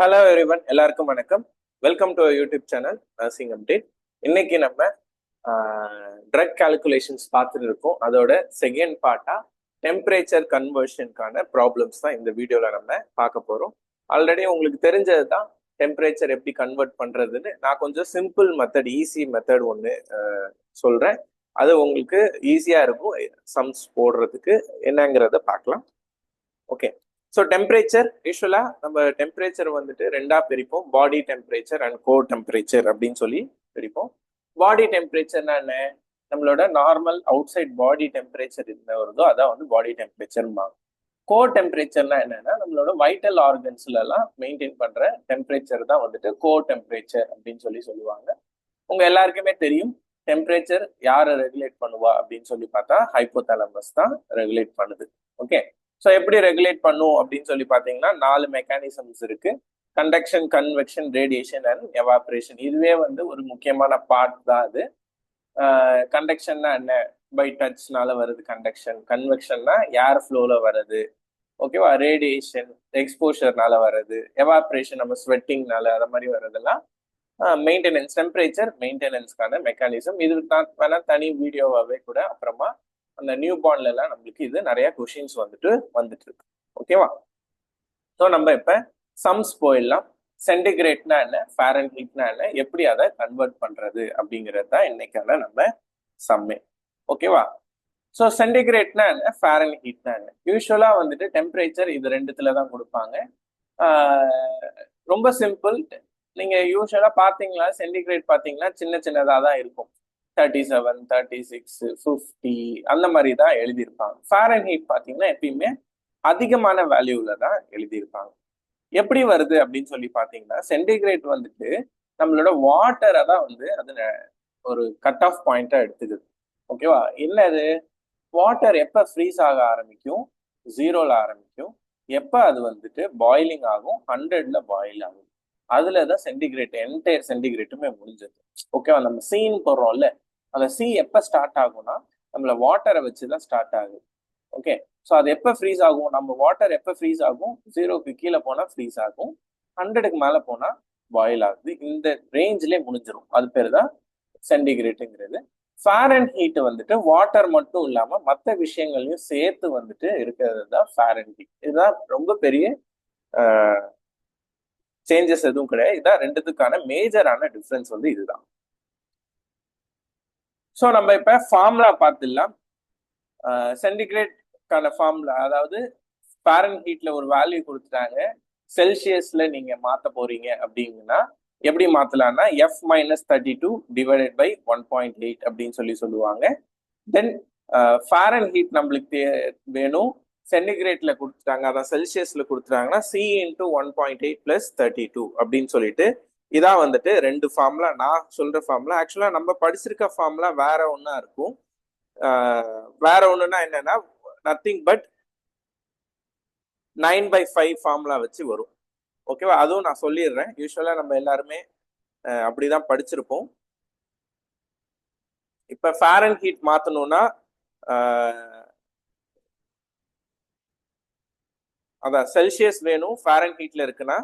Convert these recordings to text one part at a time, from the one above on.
Hello everyone, எல்லாருக்கும் வணக்கம். Welcome to YouTube channel nursing update. இன்னைக்கு நம்ம ட்ரக் கால்குலேஷன்ஸ் பார்த்துட்டு இருக்கோம். அதோட செகண்ட் பார்ட்டா டெம்பரேச்சர் கன்வர்ஷனுக்கான ப்ராப்ளம்ஸ் தான் இந்த வீடியோவில் நம்ம பார்க்க போகிறோம். ஆல்ரெடி உங்களுக்கு தெரிஞ்சது தான் டெம்பரேச்சர் எப்படி கன்வெர்ட் பண்ணுறதுன்னு. நான் கொஞ்சம் சிம்பிள் மெத்தட், ஈஸி மெத்தட் ஒன்று சொல்கிறேன். அது உங்களுக்கு ஈஸியாக இருக்கும் சம்ஸ் போடுறதுக்கு. என்னங்கிறத பார்க்கலாம். ஓகே, ஸோ டெம்பரேச்சர் யூஸ்வலாக நம்ம டெம்பரேச்சர் வந்துட்டு ரெண்டாக பிரிப்போம். Body temperature and core temperature அப்படின்னு சொல்லி பிரிப்போம். பாடி டெம்பரேச்சர்னா என்ன? நம்மளோட normal outside body temperature என்ன வருதோ அதான் வந்து பாடி டெம்பரேச்சர்பாங்க. கோர் டெம்பரேச்சர்னா என்னன்னா நம்மளோட வைட்டல் ஆர்கன்ஸ்ல எல்லாம் மெயின்டைன் பண்ற டெம்பரேச்சர் தான் வந்துட்டு கோர் டெம்பரேச்சர் அப்படின்னு சொல்லி சொல்லுவாங்க. உங்க எல்லாருக்குமே தெரியும் டெம்பரேச்சர் யாரை ரெகுலேட் பண்ணுவா அப்படின்னு சொல்லி பார்த்தா ஹைப்போதாலமஸ் தான் ரெகுலேட் பண்ணுது. ஓகே, ஸோ எப்படி ரெகுலேட் பண்ணும் அப்படின்னு சொல்லி பார்த்தீங்கன்னா 4 மெக்கானிசம்ஸ் இருக்கு. Conduction, convection, radiation and evaporation. இதுவே வந்து ஒரு முக்கியமான பார்ட் தான் அது. கண்டக்ஷன்னா என்ன? பை டச்னால வருது கண்டக்ஷன். கன்வெக்ஷன்னா ஏர் ஃப்ளோல வருது. ஓகேவா? ரேடியேஷன் எக்ஸ்போஷர்னால வருது. எவாப்ரேஷன் நம்ம ஸ்வெட்டிங்னால அதை மாதிரி வர்றதெல்லாம் மெயின்டெனன்ஸ், டெம்பரேச்சர் மெயின்டெனன்ஸ்க்கான மெக்கானிசம். இது நான் வேணா தனி வீடியோவாகவே கூட அப்புறமா அந்த நியூ பார்ன்ல எல்லாம் நம்மளுக்கு இது நிறைய கொஷின்ஸ் வந்துட்டு இருக்கு. ஓகேவா? ஸோ நம்ம இப்ப சம்ஸ் போயிடலாம். சென்டிகிரேட்னா என்ன, ஃபாரன்ஹீட்னா என்ன, எப்படி அதை கன்வெர்ட் பண்றது அப்படிங்கிறது தான் இன்னைக்கான நம்ம சம்மே. ஓகேவா? ஸோ சென்டிகிரேட்னா என்ன, ஃபாரன்ஹீட்னா என்ன? யூஸ்வலா வந்துட்டு டெம்பரேச்சர் இது ரெண்டுத்துல தான் கொடுப்பாங்க. ரொம்ப சிம்பிள். நீங்க யூஸ்வலா பாத்தீங்களா, சென்டிகிரேட் பாத்தீங்கன்னா சின்ன சின்னதா தான் இருக்கும். 37, 36, 50 அந்த மாதிரி தான் எழுதியிருப்பாங்க. ஃபாரன்ஹீட் பாத்தீங்கன்னா எப்பயுமே அதிகமான வேல்யூல தான் எழுதியிருப்பாங்க. எப்படி வருது அப்படின்னு சொல்லி பாத்தீங்கன்னா, சென்டிகிரேட் வந்துட்டு நம்மளோட வாட்டரை தான் வந்து அது ஒரு கட் ஆஃப் பாயிண்டா எடுத்துக்குது. ஓகேவா? என்னது? வாட்டர் எப்ப ஃப்ரீஸ் ஆக ஆரம்பிக்கும்? 0ல ஆரம்பிக்கும். எப்ப அது வந்துட்டு பாயிலிங் ஆகும்? 100ல பாயில் ஆகும். அதுலதான் சென்டிகிரேட், என்டையர் சென்டிகிரேட்டுமே முடிஞ்சது. ஓகேவா? நம்ம சீன் போடுறோம்ல, அந்த சி எப்ப ஸ்டார்ட் ஆகும்னா நம்மள வாட்டரை வச்சுதான் ஸ்டார்ட் ஆகுது. ஓகே, ஸோ அது எப்ப ஃப்ரீஸ் ஆகும்? நம்ம வாட்டர் எப்ப ஃப்ரீஸ் ஆகும்? 0க்கு கீழே போனா ஃப்ரீஸ் ஆகும், 100க்கு மேல போனா பாயில் ஆகுது. இந்த ரேஞ்சிலே முடிஞ்சிடும். அது பேர் தான் சென்டிகிரேட்டுங்கிறது. ஃபாரன்ஹீட் வந்துட்டு வாட்டர் மட்டும் இல்லாம மற்ற விஷயங்களையும் சேர்த்து வந்துட்டு இருக்கிறது தான் ஃபாரன்ஹீட். இதுதான் ரொம்ப பெரிய சேஞ்சஸ் எதுவும் கிடையாது. இதான் ரெண்டுத்துக்கான மேஜரான டிஃபரன்ஸ் வந்து இதுதான். ஸோ நம்ம இப்ப ஃபார்முலா பார்த்துடலாம். சென்டிகிரேட்கான ஃபார்முலா, அதாவது ஃபாரன்ஹீட்ல ஒரு வேல்யூ கொடுத்துட்டாங்க, செல்சியஸ்ல நீங்க மாத்த போறீங்க அப்படின்னா எப்படி மாத்தலாம்னா F-32 டிவைடட் பை 1.8 அப்படின்னு சொல்லி சொல்லுவாங்க. தென் ஃபாரன்ஹீட் நம்மளுக்கு வேணும், சென்டிகிரேட்ல கொடுத்துட்டாங்க, அதான் செல்சியஸ்ல கொடுத்துட்டாங்கன்னா C இன்டூ 1.8 பிளஸ் 32 அப்படின்னு சொல்லிட்டு இதான் வந்துட்டு ரெண்டு ஃபார்முலா. நான் சொல்ற ஃபார்முலா ஆக்சுவலா நம்ம படிச்சிருக்க ஃபார்முலா வேற ஒன்னா இருக்கும். வேற ஒண்ணுன்னா என்னன்னா நத்திங் பட் 9/5 ஃபார்முலா வச்சு வரும். ஓகேவா? அதுவும் நான் சொல்லிடுறேன். யூஸ்வலா நம்ம எல்லாருமே அப்படிதான் படிச்சிருப்போம். இப்ப ஃபாரன்ஹீட் மாத்தணும்னா அதான் செல்சியஸ் வேணும், ஃபாரன்ஹீட்ல இருக்குன்னா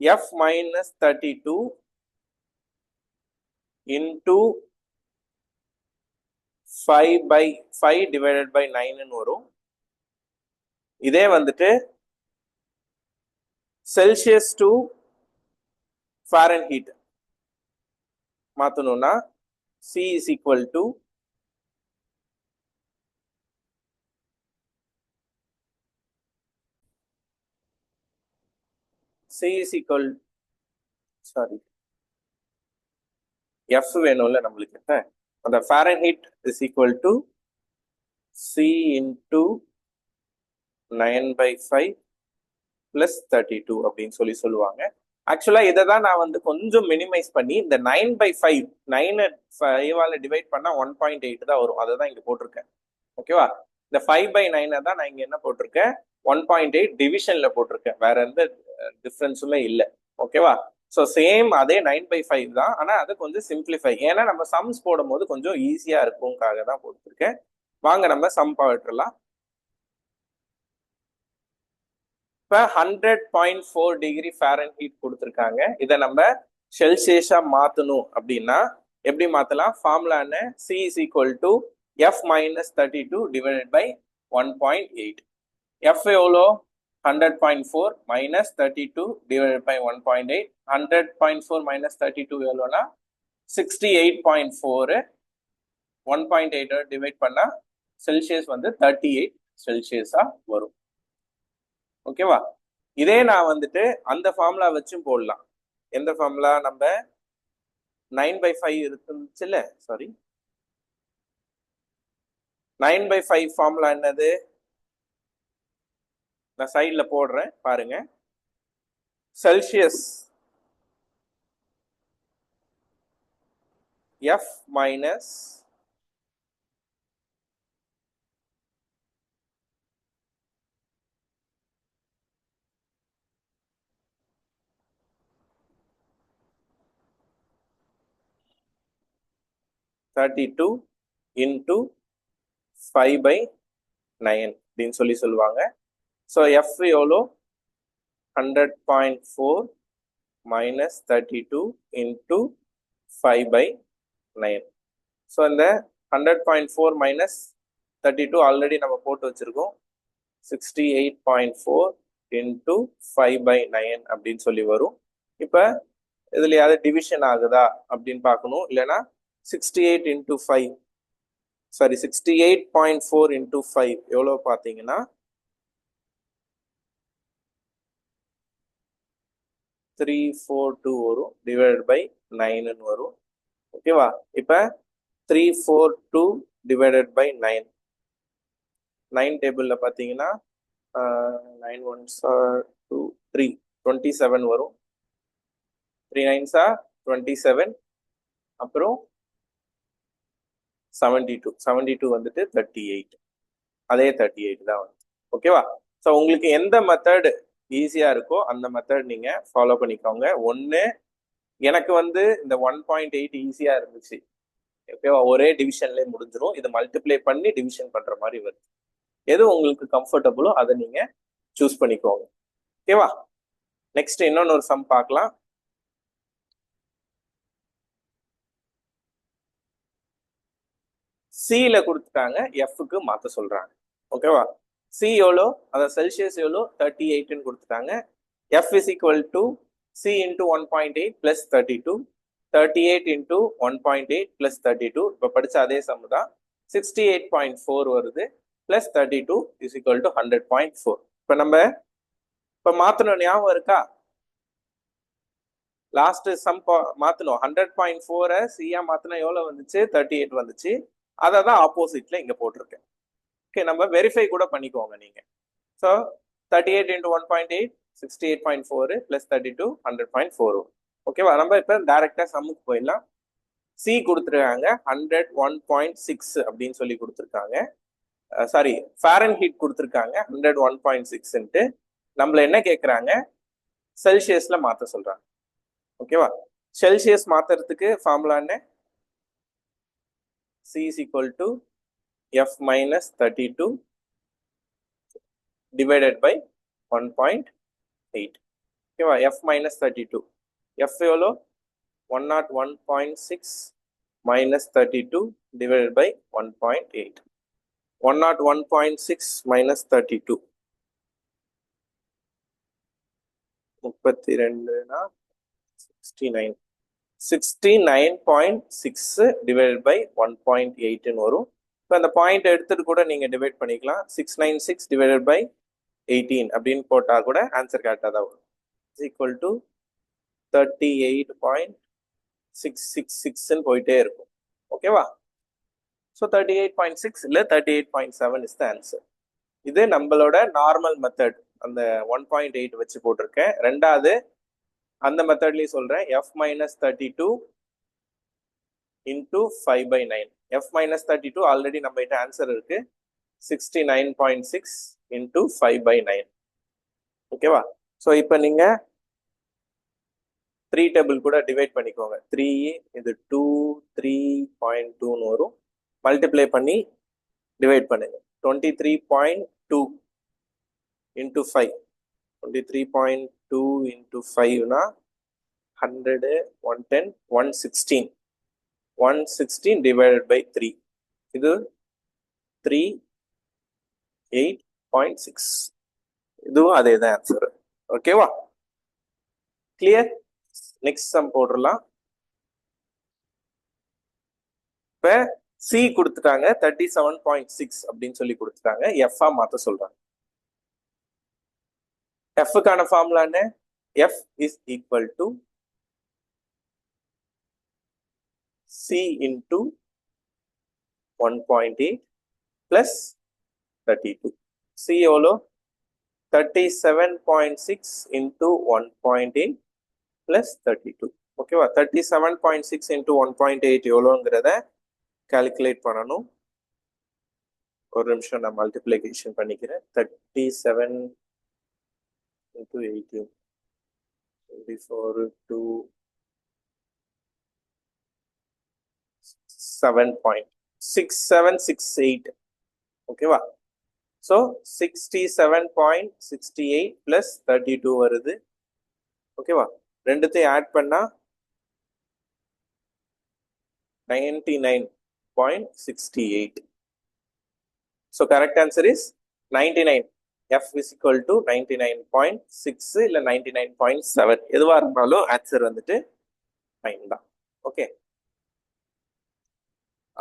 F-32 இன்டூ 5/5 டிவைடட் பை 9 வரும். இதே வந்துட்டு செல்சியஸ் டு ஃபாரன்ஹீட் மாத்தணும்னா C is equal to F வேணும்ல நம்மளுக்கு. அந்த Fahrenheit is equal to C into 9/5 plus 32 அப்படின்னு சொல்லி சொல்லுவாங்க. ஆக்சுவலா இதை தான் நான் வந்து கொஞ்சம் மினிமைஸ் பண்ணி இந்த 9/5 9 டிவைட் பண்ணா 1.8 தான் வரும். அதை தான் இங்க போட்டிருக்கேன். ஓகேவா? இந்த 5/9 தான் நான் இங்க என்ன போட்டிருக்கேன், 1.8 டிவிஷன்ல போட்டிருக்கேன். வேற எந்த டிஃபரன்ஸுமே இல்லை. ஓகேவா? ஸோ சேம் அதே 9/5 தான், ஆனா அதை கொஞ்சம் சிம்பிளிஃபை, ஏன்னா நம்ம சம்ஸ் போடும் போது கொஞ்சம் ஈஸியா இருக்கும்காக தான் போட்டுருக்கேன். வாங்க நம்ம சம் போட்டுடலாம். இப்போ 100.4 டிகிரி ஃபாரன்ஹீட் கொடுத்துருக்காங்க. இதை நம்ம செல்சியஸா மாற்றணும் அப்படின்னா எப்படி மாற்றலாம்? ஃபார்முலான்னு C is equal to F minus 32 divided by 1.8. F எவ்வளோ? 100.4 minus 32 divided by 1.8. 100.4 minus 32 எவ்வளோனா 68.4. 1.8 டிவைட் பண்ணா செல்சியஸ் வந்து 38 செல்சியஸா வரும். ஓகேவா? இதே நான் வந்துட்டு அந்த ஃபார்முலா வச்சும் போடலாம். எந்த ஃபார்முலா? நம்ம 9/5 இருந்துச்சுல்ல, சாரி 9/5 ஃபார்முலா என்னது? நான் சைட்ல போடுறேன் பாருங்க. செல்சியஸ் F மைனஸ் (32) into 5/9 அப்படின்னு சொல்லுவாங்க. ஸோ F எவ்வளோ? 100.4 minus 32 into 5/9. ஸோ இந்த 100.4 minus 32 ஆல்ரெடி நம்ம போட்டு வச்சிருக்கோம். 68.4 into 5/9 அப்படின்னு சொல்லி வரும். இப்போ இதுல யாவது டிவிஷன் ஆகுதா அப்படின்னு பார்க்கணும். இல்லைன்னா 68 into 5, சாரி 68.4 into 5 எவ்வளோ பார்த்தீங்கன்னா 342 வரும், டிவைடட் பை 9 வரும். ஓகேவா? இப்போ 342 டிவைடட் பை 9, 9 டேபிள்ல பார்த்தீங்கன்னா 9 1s are 2 3 27 வரும். 3 9s are 27. அப்புறம் 72 வந்துட்டு 38. அதே 38 தான் வந்து. ஓகேவா? ஸோ உங்களுக்கு எந்த மெத்தட் ஈஸியா இருக்கோ அந்த மெத்தட் நீங்க ஃபாலோ பண்ணிக்கோங்க. ஒன்று, எனக்கு வந்து இந்த 1.8 ஈஸியா இருந்துச்சு. ஓகேவா? ஒரே டிவிஷன்லேயே முடிஞ்சிடும். இதை மல்டிப்ளை பண்ணி டிவிஷன் பண்ற மாதிரி வருது. எது உங்களுக்கு கம்ஃபர்டபுளோ அதை நீங்க சூஸ் பண்ணிக்கோங்க. ஓகேவா? நெக்ஸ்ட் இன்னொன்னு ஒரு சம் பார்க்கலாம். சில கொடுத்துட்டாங்க, எஃப்க்கு மாற்ற சொல்றாங்க. ஓகேவா? சி எவ்வளோ? அதாவது செல்சியஸ் எவ்வளோ? 38ன்னு கொடுத்துட்டாங்க. F is equal to C into 1.8 plus 32, 38 into 1.8 plus 32. இப்போ படிச்ச அதே சம் தான். 68.4 வருது, பிளஸ் 32 இஸ் ஈக்குவல் டு 100.4. இப்போ நம்ம இப்போ மாற்றணும், ஞாபகம் இருக்கா? லாஸ்ட் சம் மாற்றணும். 100.4 சியா மாற்றினா எவ்வளோ வந்துச்சு? 38 வந்துச்சு. அதை தான் ஆப்போசிட்ல இங்க போட்டிருக்கேன். ஓகே, நம்ம வெரிஃபை கூட பண்ணிக்கோங்க நீங்க. So 38 into 1.8 68.4 plus 32 100.4. ஓகேவா? நம்ம இப்போ டைரக்டா சம்முக்கு போயிடலாம். சி கொடுத்துருக்காங்க 101.6 அப்படின்னு சொல்லி கொடுத்துருக்காங்க. சாரி, ஃபாரன்ஹீட் கொடுத்துருக்காங்க 101.6. நம்மள என்ன கேட்குறாங்க? செல்சியஸ்ல மாற்ற சொல்றாங்க. ஓகேவா? செல்சியஸ் மாத்துறதுக்கு ஃபார்முலா என்ன? C is equal to F minus 32 divided by 1.8. ஓகேவா? F minus 32. F எவ்வளோ? 101.6 minus 32 divided by 1.8. 101.6 minus 32. 32னா 69. 69.6 divided by 1.8 வரும். இப்போ அந்த பாயிண்ட் எடுத்துட்டு கூட நீங்க டிவைட் பண்ணிக்கலாம். 696 divided by 18 அப்படின்னு போட்டா கூட ஆன்சர் கரெக்டாக தான் வரும். இஸ் ஈக்குவல் டு 38.666 போயிட்டே இருக்கும். ஓகேவா? ஸோ 38.6 இல்லை 38.7 இஸ் த ஆன்சர். இது நம்மளோட நார்மல் மெத்தட், அந்த 1.8 வச்சு போட்டிருக்கேன். ரெண்டாவது அந்த மெத்தட்லயும் சொல்றேன். F minus 32 into 5/9. F minus 32 already நம்ம கிட்ட ஆன்சர் இருக்கு. 69.6 இன்டூ 5/9. ஓகேவா? ஸோ இப்போ நீங்க 3 டேபிள் கூட டிவைட் பண்ணிக்கோங்க. 3 இது 2 3.2ன்னு வரும். மல்டிப்ளை பண்ணி டிவைட் பண்ணுங்க. 23.2 into 5 23.2 into 5 na 100, 110, 116. 116 divided by 3. இது 308.6. இதுவும் அதே தான் ஆன்சர். ஓகேவா? கிளியர்? நெக்ஸ்ட் சம் போடலாம். இப்ப சி கொடுத்துட்டாங்க 37.6 அப்படின்னு சொல்லி கொடுத்துட்டாங்க. எஃப் மாத்த சொல்றாங்க. எஃப்க்கான ஃபார்முலா என்ன? F is equal to C into 1.8 plus 32. C எவ்வளோ? 37.6 இன்டு 1.8 பிளஸ் 32. ஓகேவா? 37.6 இன்டு 1.8 எவ்வளோங்கிறத கால்குலேட் பண்ணணும். ஒரு நிமிஷம் நான் மல்டிப்ளிகேஷன் பண்ணிக்கிறேன். 37 into 18, 24 to 7.6768. ஓகேவா? ஸோ 67.68 பிளஸ் 32 வருது. ஓகேவா? ரெண்டுத்தையும் ஆட் பண்ணா 99.68. So correct answer is 99. F is equal to 99.6 இல்ல 99.7. எதுவா இருந்தாலும் ஆன்சர் வந்துட்டு 9 தான். ஓகே.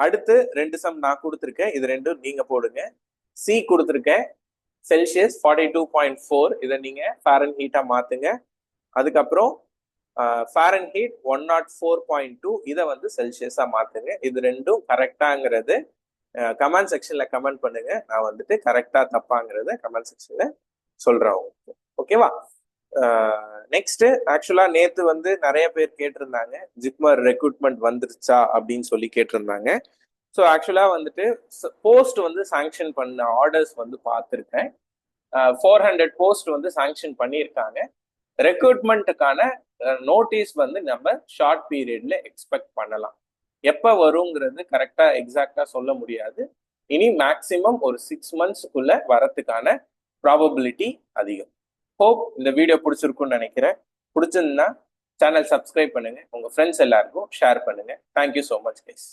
அடுத்து ரெண்டு சம் நான் கொடுத்துருக்கேன். இது ரெண்டும் நீங்க போடுங்க. சி கொடுத்துருக்கேன் செல்சியஸ் 42.4. இதை நீங்க ஃபாரன்ஹீட்டா மாத்துங்க. அதுக்கப்புறம் ஃபாரன்ஹீட் 104.2 இதை வந்து செல்சியஸா மாத்துங்க. இது ரெண்டும் கரெக்டாங்கிறது கமெண்ட் செக்ஷன்ல கமெண்ட் பண்ணுங்க. நான் வந்துட்டு கரெக்டா தப்பாங்கிறத கமெண்ட் செக்ஷன்ல சொல்றேன். ஓகேவா? நெக்ஸ்ட் ஆக்சுவலா நேத்து வந்து நிறைய பேர் கேட்டிருந்தாங்க ஜிப்மர் ரெக்ரூட்மெண்ட் வந்துருச்சா அப்படின்னு சொல்லி கேட்டிருந்தாங்க. ஸோ ஆக்சுவலா வந்துட்டு போஸ்ட் வந்து சாங்ஷன் பண்ண ஆர்டர்ஸ் வந்து பார்த்துருக்கேன். 400 போஸ்ட் வந்து சாங்ஷன் பண்ணியிருக்காங்க. ரெக்ரூட்மெண்ட்டுக்கான நோட்டீஸ் வந்து நம்ம ஷார்ட் பீரியட்ல எக்ஸ்பெக்ட் பண்ணலாம். எப்போ வருங்கிறது கரெக்டா எக்ஸாக்டா சொல்ல முடியாது. இனி மேக்சிமம் ஒரு 6 monthsக்குள்ள வரத்துக்கான ப்ராபபிலிட்டி அதிகம். ஹோப் இந்த வீடியோ பிடிச்சிருக்கும்னு நினைக்கிறேன். பிடிச்சிருந்தா சேனல் சப்ஸ்கிரைப் பண்ணுங்க, உங்க ஃப்ரெண்ட்ஸ் எல்லாருக்கும் ஷேர் பண்ணுங்க. Thank you so much guys.